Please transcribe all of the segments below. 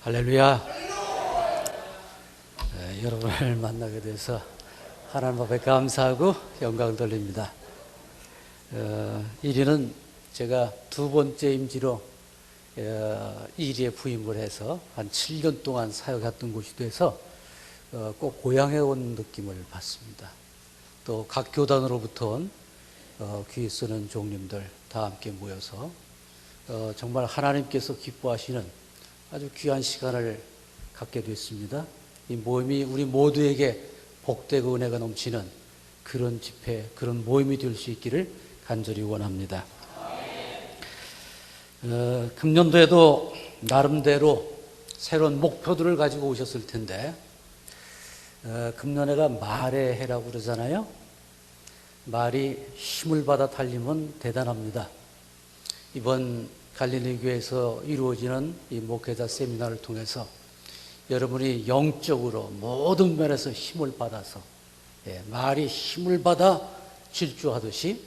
할렐루야. 여러분을 만나게 돼서 하나님 앞에 감사하고 영광 돌립니다. 1위는 제가 두 번째 임지로 1위에 부임을 해서 한 7년 동안 사역했던 곳이 돼서 꼭 고향에 온 느낌을 받습니다. 또 각 교단으로부터 온 귀 쓰는 종님들 다 함께 모여서 정말 하나님께서 기뻐하시는 아주 귀한 시간을 갖게 됐습니다. 이 모임이 우리 모두에게 복되고 은혜가 넘치는 그런 집회, 그런 모임이 될 수 있기를 간절히 원합니다. 금년도에도 나름대로 새로운 목표들을 가지고 오셨을 텐데, 금년에가 말의 해라고 그러잖아요. 말이 힘을 받아 달리면 대단합니다. 이번 갈릴리 교회에서 이루어지는 이 목회자 세미나를 통해서 여러분이 영적으로 모든 면에서 힘을 받아서 말이 힘을 받아 질주하듯이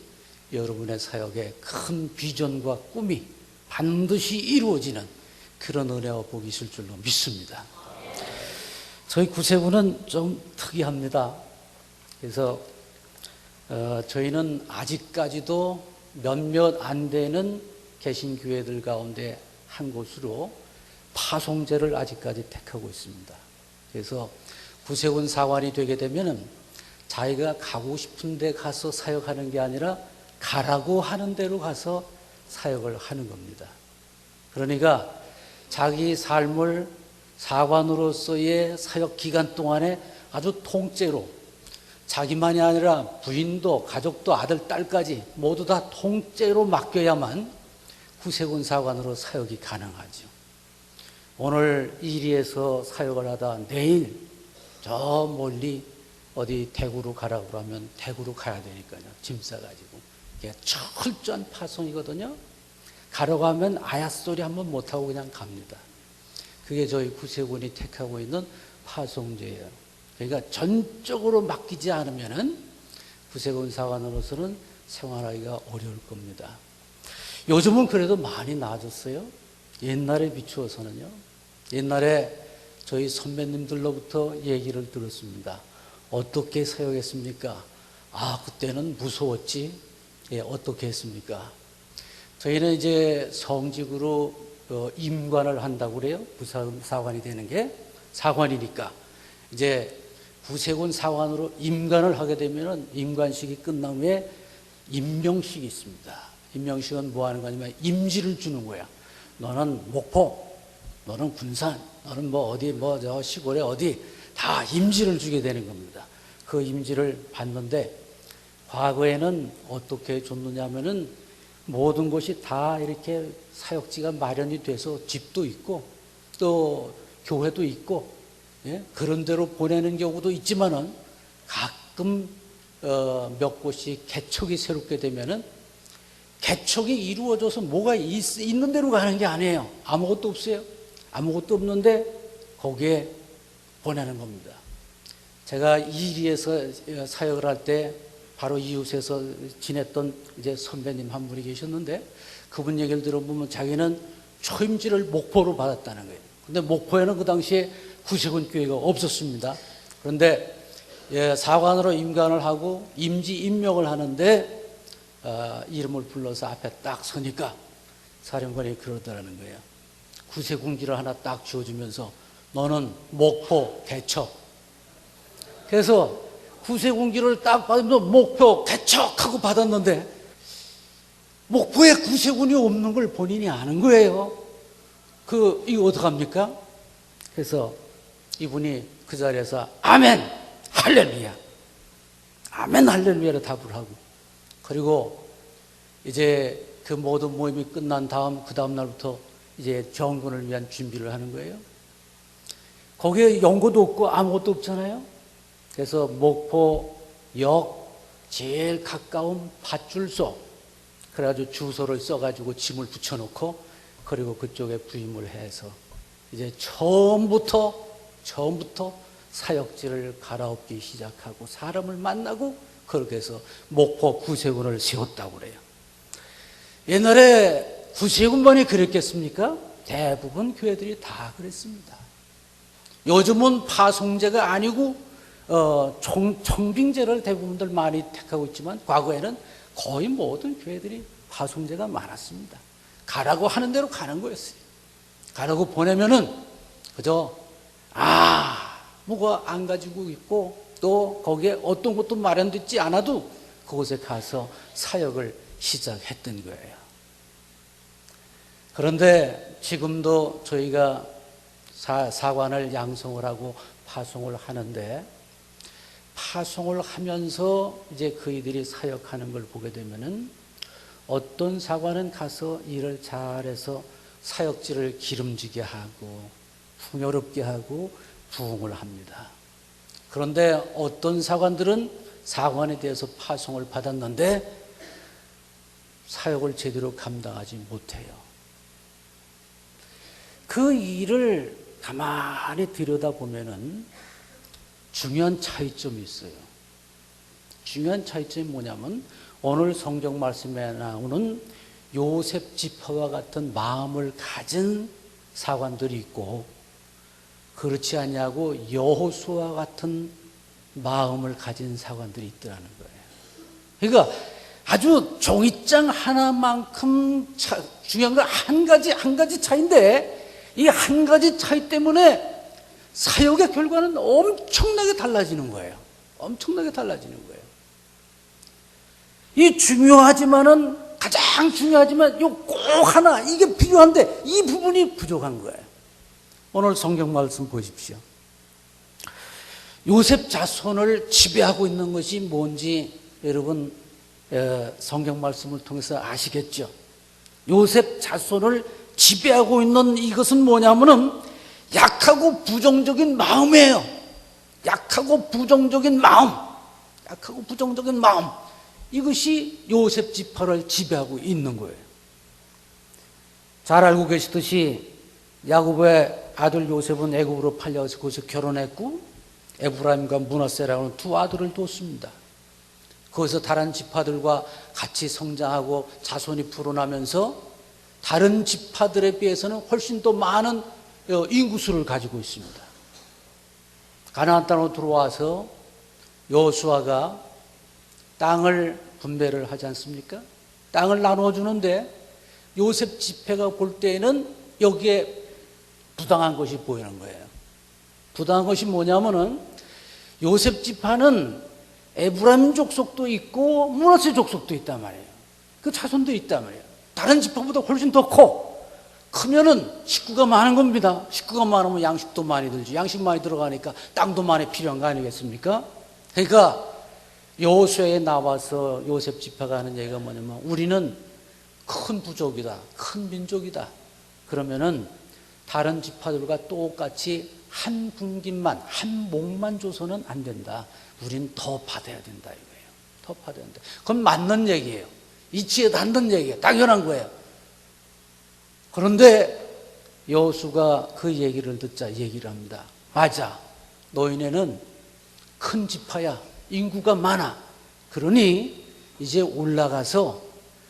여러분의 사역에 큰 비전과 꿈이 반드시 이루어지는 그런 은혜와 복이 있을 줄로 믿습니다. 저희 구세군은 좀 특이합니다. 그래서 저희는 아직까지도 몇몇 안 되는 개신교회들 가운데 한 곳으로 파송제를 아직까지 택하고 있습니다. 그래서 구세군 사관이 되게 되면 자기가 가고 싶은 데 가서 사역하는 게 아니라 가라고 하는 대로 가서 사역을 하는 겁니다. 그러니까 자기 삶을 사관으로서의 사역 기간 동안에 아주 통째로 자기만이 아니라 부인도 가족도 아들 딸까지 모두 다 통째로 맡겨야만 구세군 사관으로 사역이 가능하죠. 오늘 이리에서 사역을 하다 내일 저 멀리 어디 대구로 가라고 하면 대구로 가야 되니까요. 짐 싸가지고. 이게 철저한 파송이거든요. 가려고 하면 아야소리 한번 못하고 그냥 갑니다. 그게 저희 구세군이 택하고 있는 파송제예요. 그러니까 전적으로 맡기지 않으면은 구세군 사관으로서는 생활하기가 어려울 겁니다. 요즘은 그래도 많이 나아졌어요. 옛날에 비추어서는요. 옛날에 저희 선배님들로부터 얘기를 들었습니다. 어떻게 사역했습니까? 그때는 무서웠지. 어떻게 했습니까? 저희는 이제 성직으로 임관을 한다고 그래요. 부사관이 되는 게 사관이니까. 이제 구세군 사관으로 임관을 하게 되면은 임관식이 끝난 후에 임명식이 있습니다. 임명식은 뭐 하는 거냐면 임지를 주는 거야. 너는 목포, 너는 군산, 너는 뭐 어디 저 시골에 어디 다 임지를 주게 되는 겁니다. 그 임지를 받는데 과거에는 어떻게 줬느냐면은 모든 것이 다 이렇게 사역지가 마련이 돼서 집도 있고 또 교회도 있고 그런 데로 보내는 경우도 있지만은 가끔 몇 곳이 개척이 새롭게 되면은 개척이 이루어져서 뭐가 있는 대로 가는 게 아니에요. 아무것도 없어요. 아무것도 없는데 거기에 보내는 겁니다. 제가 이리에서 사역을 할 때 바로 이웃에서 지냈던 이제 선배님 한 분이 계셨는데 그분 얘기를 들어보면 자기는 초임지를 목포로 받았다는 거예요. 근데 목포에는 그 당시에 구세군 교회가 없었습니다. 그런데 사관으로 임관을 하고 임지 임명을 하는데 이름을 불러서 앞에 딱 서니까 사령관이 그러더라는 거예요. 구세군기를 하나 딱 주어주면서 너는 목포 개척. 그래서 구세군기를 딱 받으면서 목포 개척하고 받았는데 목포에 구세군이 없는 걸 본인이 아는 거예요. 이거 어떡합니까? 그래서 이분이 그 자리에서 아멘 할렐루야 아멘 할렐루야를 답을 하고 그리고 이제 그 모든 모임이 끝난 다음 그 다음 날부터 이제 정군을 위한 준비를 하는 거예요. 거기에 연고도 없고 아무것도 없잖아요. 그래서 목포역 제일 가까운 밧줄소 그래가지고 주소를 써가지고 짐을 붙여놓고 그리고 그쪽에 부임을 해서 이제 처음부터 사역지를 갈아엎기 시작하고 사람을 만나고 그렇게 해서 목포 구세군을 세웠다고 그래요. 옛날에 구세군만이 그랬겠습니까? 대부분 교회들이 다 그랬습니다. 요즘은 파송제가 아니고 청빙제를 대부분들 많이 택하고 있지만 과거에는 거의 모든 교회들이 파송제가 많았습니다. 가라고 하는 대로 가는 거였어요. 가라고 보내면은 그저 뭐가 안 가지고 있고 또 거기에 어떤 것도 마련되지 않아도 그곳에 가서 사역을 시작했던 거예요. 그런데 지금도 저희가 사관을 양성을 하고 파송을 하는데, 파송을 하면서 이제 그이들이 사역하는 걸 보게 되면은 어떤 사관은 가서 일을 잘해서 사역지를 기름지게 하고 풍요롭게 하고 부흥을 합니다. 그런데 어떤 사관들은 사관에 대해서 파송을 받았는데 사역을 제대로 감당하지 못해요. 그 일을 가만히 들여다보면은 중요한 차이점이 있어요. 중요한 차이점이 뭐냐면 오늘 성경 말씀에 나오는 요셉 지파와 같은 마음을 가진 사관들이 있고, 그렇지 않냐고 여호수아와 같은 마음을 가진 사관들이 있더라는 거예요. 그러니까 아주 종이장 하나만큼 중요한 건 한 가지 차이인데, 이 한 가지 차이 때문에 사역의 결과는 엄청나게 달라지는 거예요. 엄청나게 달라지는 거예요. 이 중요하지만은, 가장 중요하지만 요 꼭 하나 이게 필요한데 이 부분이 부족한 거예요. 오늘 성경 말씀 보십시오. 요셉 자손을 지배하고 있는 것이 뭔지 여러분 성경 말씀을 통해서 아시겠죠? 요셉 자손을 지배하고 있는 이것은 뭐냐면은 약하고 부정적인 마음이에요. 약하고 부정적인 마음. 약하고 부정적인 마음. 이것이 요셉 지파를 지배하고 있는 거예요. 잘 알고 계시듯이 야곱의 아들 요셉은 애굽으로 팔려서 거기서 결혼했고 에브라임과 므낫세라는 두 아들을 뒀습니다. 거기서 다른 지파들과 같이 성장하고 자손이 불어나면서 다른 지파들에 비해서는 훨씬 더 많은 인구수를 가지고 있습니다. 가나안 땅으로 들어와서 여호수아가 땅을 분배를 하지 않습니까? 땅을 나눠주는데 요셉 지파가 볼 때에는 여기에 부당한 것이 보이는 거예요. 부당한 것이 뭐냐면은 요셉 지파는 에브라임 족속도 있고 므낫세 족속도 있단 말이에요. 그 자손도 있단 말이에요. 다른 지파보다 훨씬 더 크면은 식구가 많은 겁니다. 식구가 많으면 양식도 많이 들지. 양식 많이 들어가니까 땅도 많이 필요한 거 아니겠습니까? 그러니까 여호수아에 나와서 요셉 지파가 하는 얘기가 뭐냐면 우리는 큰 부족이다. 큰 민족이다. 그러면은 다른 지파들과 똑같이 한 분깃만, 한 목만 줘서는 안 된다. 우린 더 받아야 된다 이거예요. 더 받아야 된다. 그건 맞는 얘기예요. 이치에 닿는 얘기예요. 당연한 거예요. 그런데 여호수아가 그 얘기를 듣자 얘기를 합니다. 맞아. 너희네는 큰 지파야. 인구가 많아. 그러니 이제 올라가서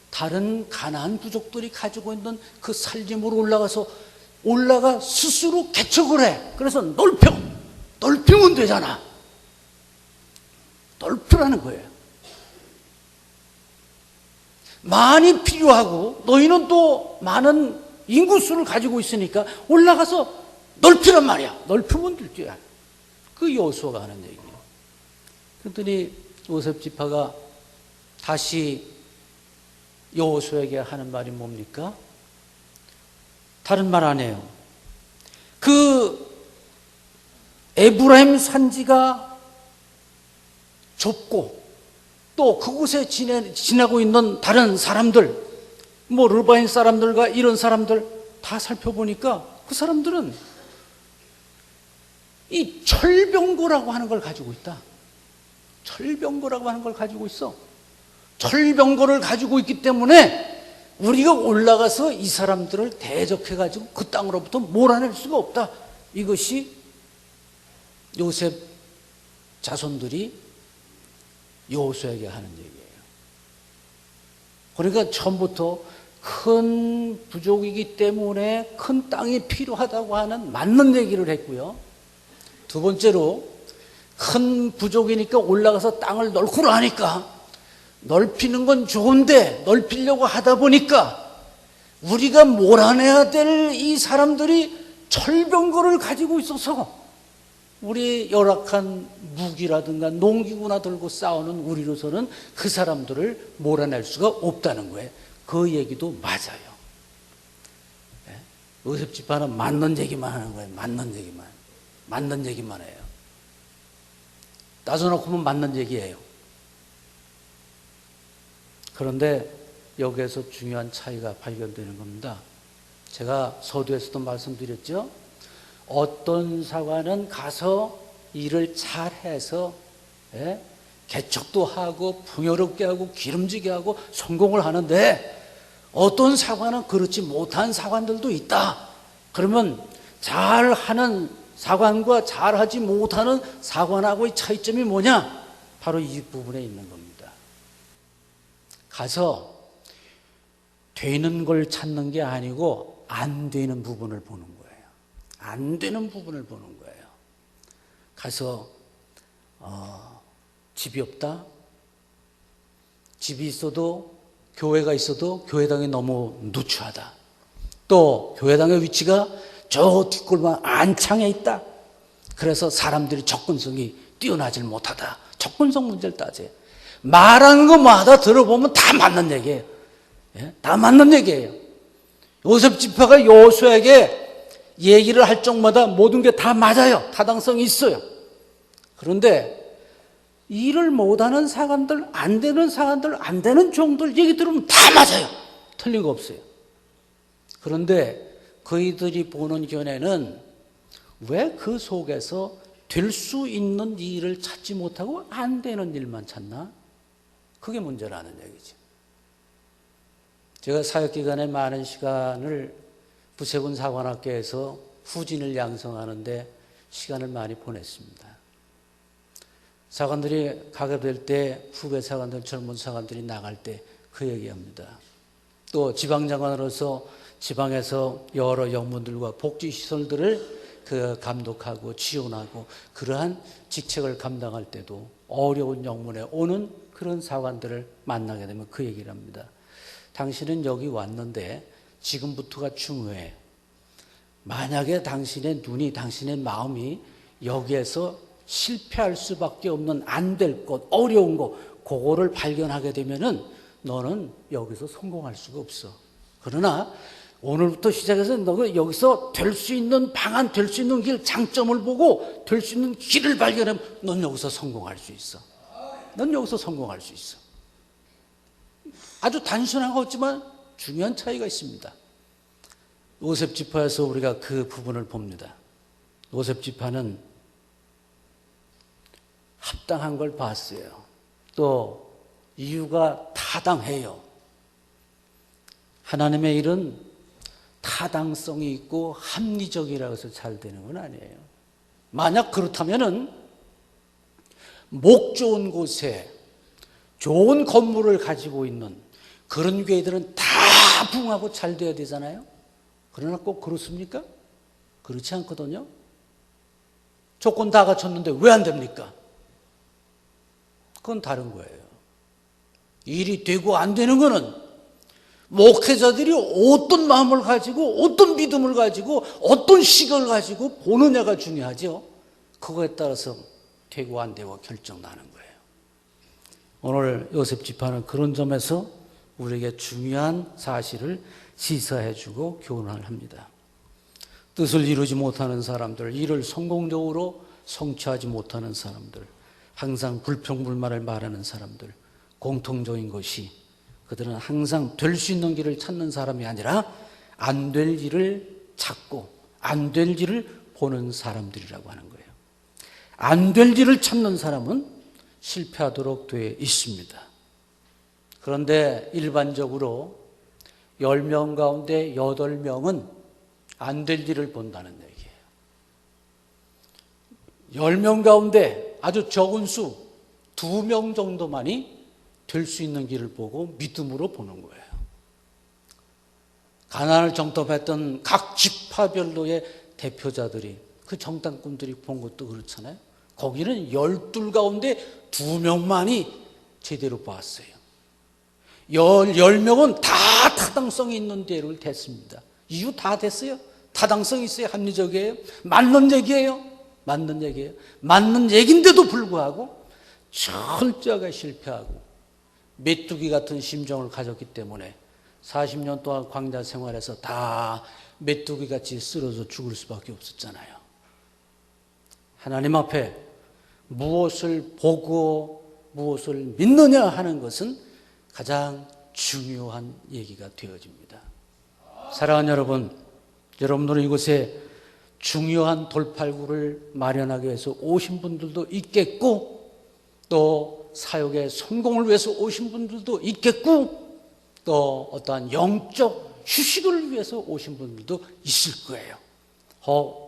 다른 가나안 부족들이 가지고 있는 그 살림으로 올라가 스스로 개척을 해. 그래서 넓히면 되잖아. 넓히라는 거예요. 많이 필요하고 너희는 또 많은 인구수를 가지고 있으니까 올라가서 넓히란 말이야. 넓히면 될지. 그 여호수아가 하는 얘기예요. 그랬더니 요셉 지파가 다시 여호수아에게 하는 말이 뭡니까? 다른 말 안 해요. 그 에브라임 산지가 좁고 또 그곳에 지내고 있는 다른 사람들, 뭐 르바인 사람들과 이런 사람들 다 살펴보니까 그 사람들은 이 철병거라고 하는 걸 가지고 있다. 철병거라고 하는 걸 가지고 있어. 철병거를 가지고 있기 때문에 우리가 올라가서 이 사람들을 대적해가지고 그 땅으로부터 몰아낼 수가 없다. 이것이 요셉 자손들이 여호수아에게 하는 얘기예요. 그러니까 처음부터 큰 부족이기 때문에 큰 땅이 필요하다고 하는 맞는 얘기를 했고요. 두 번째로 큰 부족이니까 올라가서 땅을 넓고 하니까 넓히는 건 좋은데 넓히려고 하다 보니까 우리가 몰아내야 될 이 사람들이 철병거를 가지고 있어서 우리 열악한 무기라든가 농기구나 들고 싸우는 우리로서는 그 사람들을 몰아낼 수가 없다는 거예요. 그 얘기도 맞아요. 요셉 지파는 맞는 얘기만 하는 거예요. 맞는 얘기만 해요. 따져놓고 보면 맞는 얘기예요. 그런데 여기에서 중요한 차이가 발견되는 겁니다. 제가 서두에서도 말씀드렸죠. 어떤 사관은 가서 일을 잘해서 개척도 하고 풍요롭게 하고 기름지게 하고 성공을 하는데 어떤 사관은 그렇지 못한 사관들도 있다. 그러면 잘하는 사관과 잘하지 못하는 사관하고의 차이점이 뭐냐? 바로 이 부분에 있는 겁니다. 가서 되는 걸 찾는 게 아니고 안 되는 부분을 보는 거예요. 안 되는 부분을 보는 거예요. 가서 집이 없다. 집이 있어도 교회가 있어도 교회당이 너무 누추하다. 또 교회당의 위치가 저 뒷골만 안창에 있다. 그래서 사람들이 접근성이 뛰어나질 못하다. 접근성 문제를 따져요. 말하는 것마다 들어보면 다 맞는 얘기예요. 다 맞는 얘기예요. 요셉 지파가 여호수아에게 얘기를 할 적마다 모든 게 다 맞아요. 타당성이 있어요. 그런데 일을 못하는 사관들, 안 되는 사관들, 안 되는 종들 얘기 들으면 다 맞아요. 틀린 거 없어요. 그런데 그이들이 보는 견해는 왜 그 속에서 될 수 있는 일을 찾지 못하고 안 되는 일만 찾나? 그게 문제라는 얘기죠. 제가 사역기간에 많은 시간을 부세군 사관학교에서 후진을 양성하는데 시간을 많이 보냈습니다. 사관들이 가게 될 때 후배 사관들, 젊은 사관들이 나갈 때 그 얘기합니다. 또 지방장관으로서 지방에서 여러 영문들과 복지시설들을 감독하고 지원하고 그러한 직책을 감당할 때도 어려운 영문에 오는 그런 사관들을 만나게 되면 그 얘기를 합니다. 당신은 여기 왔는데 지금부터가 중요해. 만약에 당신의 눈이, 당신의 마음이 여기에서 실패할 수밖에 없는 안 될 것, 어려운 것, 그거를 발견하게 되면은 너는 여기서 성공할 수가 없어. 그러나 오늘부터 시작해서 너가 여기서 될 수 있는 방안, 될 수 있는 길, 장점을 보고 될 수 있는 길을 발견하면 넌 여기서 성공할 수 있어. 넌 여기서 성공할 수 있어. 아주 단순한 것 같지만 중요한 차이가 있습니다. 요셉 지파에서 우리가 그 부분을 봅니다. 요셉 지파는 합당한 걸 봤어요. 또 이유가 타당해요. 하나님의 일은 타당성이 있고 합리적이라고 해서 잘 되는 건 아니에요. 만약 그렇다면은 목 좋은 곳에 좋은 건물을 가지고 있는 그런 교회들은 다 부흥하고 잘 돼야 되잖아요. 그러나 꼭 그렇습니까? 그렇지 않거든요. 조건 다 갖췄는데 왜 안 됩니까? 그건 다른 거예요. 일이 되고 안 되는 거는 목회자들이 어떤 마음을 가지고 어떤 믿음을 가지고 어떤 시각을 가지고 보느냐가 중요하죠. 그거에 따라서 되고 안 되고 결정나는 거예요. 오늘 요셉 지파는 그런 점에서 우리에게 중요한 사실을 시사해주고 교훈을 합니다. 뜻을 이루지 못하는 사람들, 일을 성공적으로 성취하지 못하는 사람들, 항상 불평불만을 말하는 사람들, 공통적인 것이 그들은 항상 될 수 있는 길을 찾는 사람이 아니라 안 될 일을 찾고 안 될 일을 보는 사람들이라고 하는 거예요. 안 될 일을 찾는 사람은 실패하도록 되어 있습니다. 그런데 일반적으로 10명 가운데 8명은 안 될 일을 본다는 얘기예요. 10명 가운데 아주 적은 수 2명 정도만이 될 수 있는 길을 보고 믿음으로 보는 거예요. 가나안을 정탐했던 각 지파별로의 대표자들이, 그 정탐꾼들이 본 것도 그렇잖아요. 거기는 12 가운데 2명만이 제대로 봤어요. 10명은 다 타당성이 있는 대로를 됐습니다. 이유 다 됐어요. 타당성이 있어요. 합리적이에요. 맞는 얘기예요. 맞는 얘기예요. 맞는 얘기인데도 불구하고 철저하게 실패하고 메뚜기 같은 심정을 가졌기 때문에 40년 동안 광야 생활에서 다 메뚜기같이 쓰러져 죽을 수밖에 없었잖아요. 하나님 앞에 무엇을 보고 무엇을 믿느냐 하는 것은 가장 중요한 얘기가 되어집니다. 사랑하는 여러분, 여러분들은 이곳에 중요한 돌팔구를 마련하기 위해서 오신 분들도 있겠고, 또 사역의 성공을 위해서 오신 분들도 있겠고, 또 어떠한 영적 휴식을 위해서 오신 분들도 있을 거예요.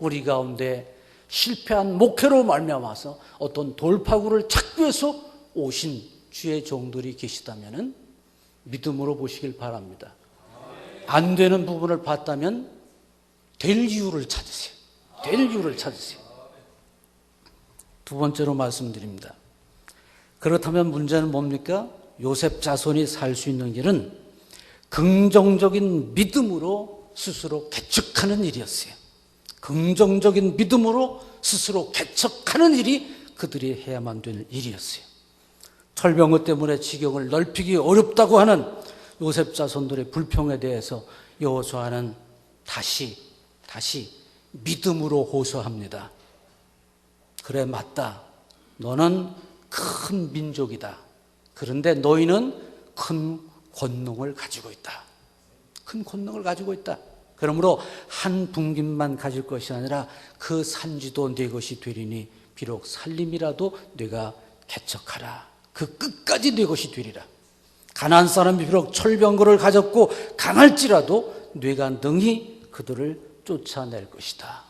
우리 가운데 실패한 목회로 말미암아서 어떤 돌파구를 찾기 위해서 오신 주의 종들이 계시다면 믿음으로 보시길 바랍니다. 안 되는 부분을 봤다면 될 이유를 찾으세요. 될 이유를 찾으세요. 두 번째로 말씀드립니다. 그렇다면 문제는 뭡니까? 요셉 자손이 살 수 있는 길은 긍정적인 믿음으로 스스로 개척하는 일이었어요. 긍정적인 믿음으로 스스로 개척하는 일이 그들이 해야만 될 일이었어요. 철병거 때문에 지경을 넓히기 어렵다고 하는 요셉 자손들의 불평에 대해서 여호수아는 다시 믿음으로 호소합니다. 그래, 맞다. 너는 큰 민족이다. 그런데 너희는 큰 권능을 가지고 있다. 큰 권능을 가지고 있다. 그러므로 한 분깃만 가질 것이 아니라 그 산지도 네 것이 되리니 비록 살림이라도 네가 개척하라. 그 끝까지 네 것이 되리라. 가나안 사람이 비록 철병거를 가졌고 강할지라도 네가 능히 그들을 쫓아낼 것이다.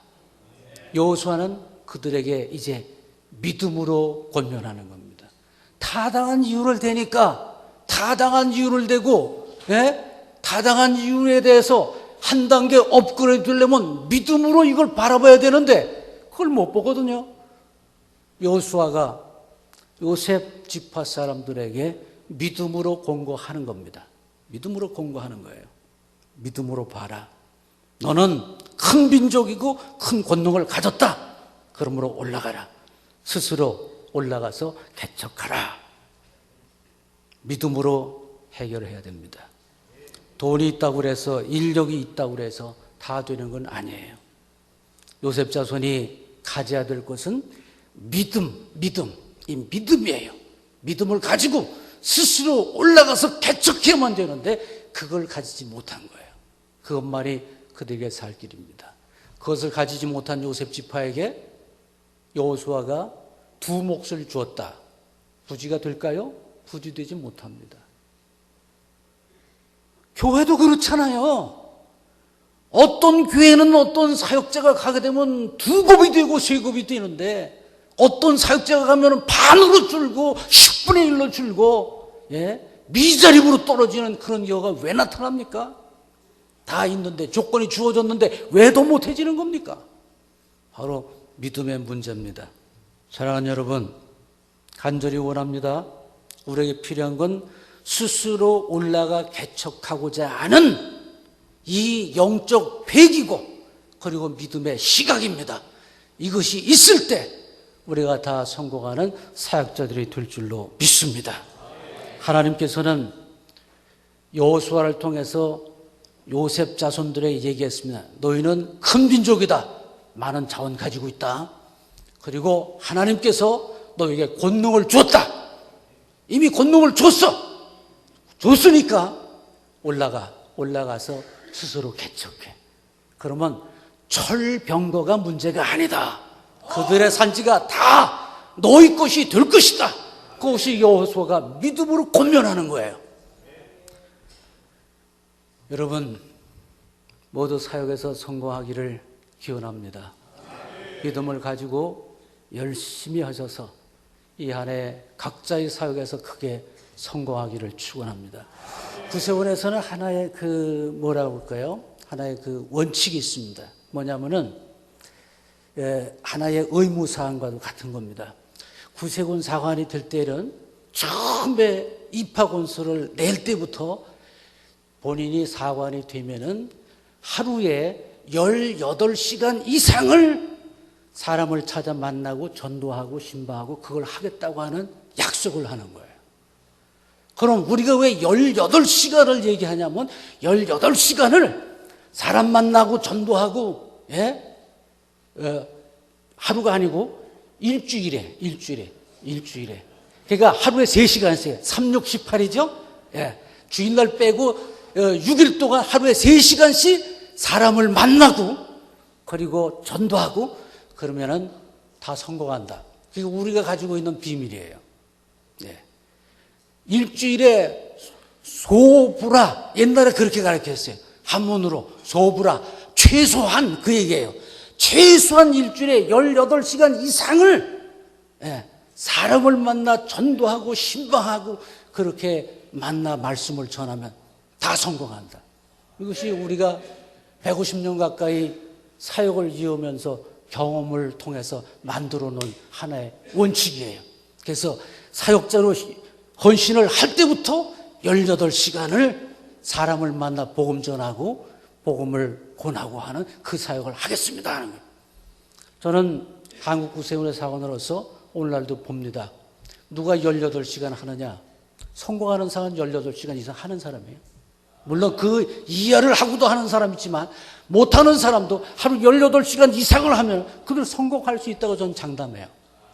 여호수아는 그들에게 이제 믿음으로 권면하는 겁니다. 타당한 이유를 대니까 타당한 이유를 대고, 타당한 이유에 대해서 한 단계 업그레이드 되려면 믿음으로 이걸 바라봐야 되는데 그걸 못 보거든요. 여호수아가 요셉 지파 사람들에게 믿음으로 권고하는 겁니다. 믿음으로 권고하는 거예요. 믿음으로 봐라. 너는 큰 민족이고 큰 권능을 가졌다. 그러므로 올라가라. 스스로 올라가서 개척하라. 믿음으로 해결해야 됩니다. 돈이 있다고 해서, 인력이 있다고 해서 다 되는 건 아니에요. 요셉 자손이 가져야 될 것은 이 믿음이에요. 믿음을 가지고 스스로 올라가서 개척해야만 되는데 그걸 가지지 못한 거예요. 그것만이 그들에게 살 길입니다. 그것을 가지지 못한 요셉 지파에게 여호수아가 2 몫을 주었다. 부지가 될까요? 부지되지 못합니다. 교회도 그렇잖아요. 어떤 교회는 어떤 사역자가 가게 되면 2곱이 되고 3곱이 되는데 어떤 사역자가 가면 반으로 줄고 10분의 1로 줄고 미자립으로 떨어지는 그런 경우가 왜 나타납니까? 다 있는데, 조건이 주어졌는데 왜 더 못해지는 겁니까? 바로 믿음의 문제입니다. 사랑하는 여러분, 간절히 원합니다. 우리에게 필요한 건 스스로 올라가 개척하고자 하는 이 영적 회기고, 그리고 믿음의 시각입니다. 이것이 있을 때 우리가 다 성공하는 사역자들이 될 줄로 믿습니다. 하나님께서는 여호수아를 통해서 요셉 자손들에게 얘기했습니다. 너희는 큰 민족이다. 많은 자원 가지고 있다. 그리고 하나님께서 너에게 권능을 주었다. 이미 권능을 줬으니까 올라가서 스스로 개척해. 그러면 철병거가 문제가 아니다. 그들의 산지가 다 너희 것이 될 것이다. 그것이 여호수아가 믿음으로 권면하는 거예요. 여러분, 모두 사역에서 성공하기를 기원합니다. 믿음을 가지고 열심히 하셔서 이 한 해 각자의 사역에서 크게 성공하기를 축원합니다. 구세원에서는 하나의 뭐라고 할까요? 하나의 원칙이 있습니다. 뭐냐면은, 하나의 의무사항과도 같은 겁니다. 구세군 사관이 될 때는 처음에 입학원서를 낼 때부터 본인이 사관이 되면은 하루에 18시간 이상을 사람을 찾아 만나고 전도하고 신방하고 그걸 하겠다고 하는 약속을 하는 거예요. 그럼 우리가 왜 18시간을 얘기하냐면 18시간을 사람 만나고 전도하고 하루가 아니고 일주일에 그러니까 하루에 3시간씩 368이죠. 주일날 빼고 6일 동안 하루에 3시간씩 사람을 만나고 그리고 전도하고 그러면은 다 성공한다. 그게 우리가 가지고 있는 비밀이에요. 일주일에 소부라, 옛날에 그렇게 가르쳤어요. 한문으로 소부라, 최소한 그 얘기예요. 최소한 일주일에 18시간 이상을 사람을 만나 전도하고 신방하고 그렇게 만나 말씀을 전하면 다 성공한다. 이것이 우리가 150년 가까이 사역을 이으면서 경험을 통해서 만들어 놓은 하나의 원칙이에요. 그래서 사역자로 헌신을 할 때부터 18시간을 사람을 만나 복음 전하고 복음을 권하고 하는 그 사역을 하겠습니다 하는 거예요. 저는 한국 구세군의 사관으로서 오늘날도 봅니다. 누가 18시간 하느냐? 성공하는 사람은 18시간 이상 하는 사람이에요. 물론 그 이하를 하고도 하는 사람 있지만 못하는 사람도 하루 18시간 이상을 하면 그들 성공할 수 있다고 저는 장담해요.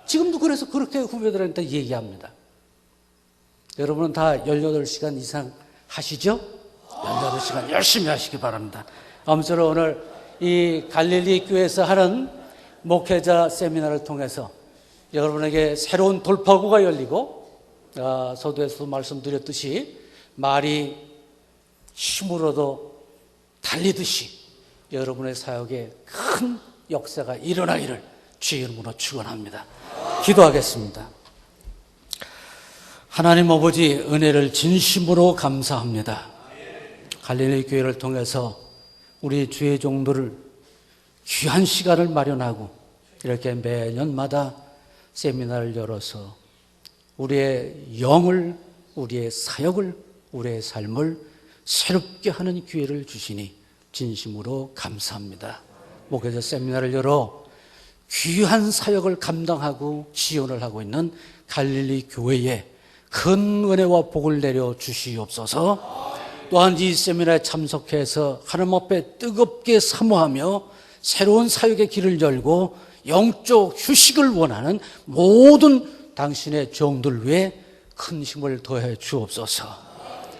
지금도 그래서 그렇게 후배들한테 얘기합니다. 여러분은 다 18시간 이상 하시죠? 18시간 열심히 하시기 바랍니다. 아무쪼록 오늘 이 갈릴리 교회에서 하는 목회자 세미나를 통해서 여러분에게 새로운 돌파구가 열리고 서두에서도 말씀드렸듯이 말이 힘으로도 달리듯이 여러분의 사역에 큰 역사가 일어나기를 주의 이름으로 축원합니다. 기도하겠습니다. 하나님 아버지, 은혜를 진심으로 감사합니다. 갈릴리 교회를 통해서 우리 주의 종들을 귀한 시간을 마련하고 이렇게 매년마다 세미나를 열어서 우리의 영을, 우리의 사역을, 우리의 삶을 새롭게 하는 기회를 주시니 진심으로 감사합니다. 목회자 세미나를 열어 귀한 사역을 감당하고 지원을 하고 있는 갈릴리 교회에 큰 은혜와 복을 내려 주시옵소서. 또한 이 세미나에 참석해서 하나님 앞에 뜨겁게 사모하며 새로운 사역의 길을 열고 영적 휴식을 원하는 모든 당신의 종들 위해 큰 힘을 더해 주옵소서.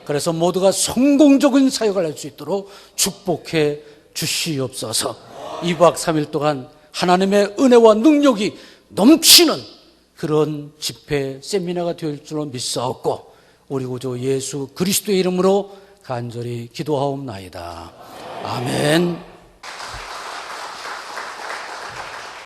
그래서 모두가 성공적인 사역을 할 수 있도록 축복해 주시옵소서. 2박 3일 동안 하나님의 은혜와 능력이 넘치는 그런 집회 세미나가 될 줄로 믿사옵고 우리 구주 예수 그리스도의 이름으로 간절히 기도하옵나이다. 아멘.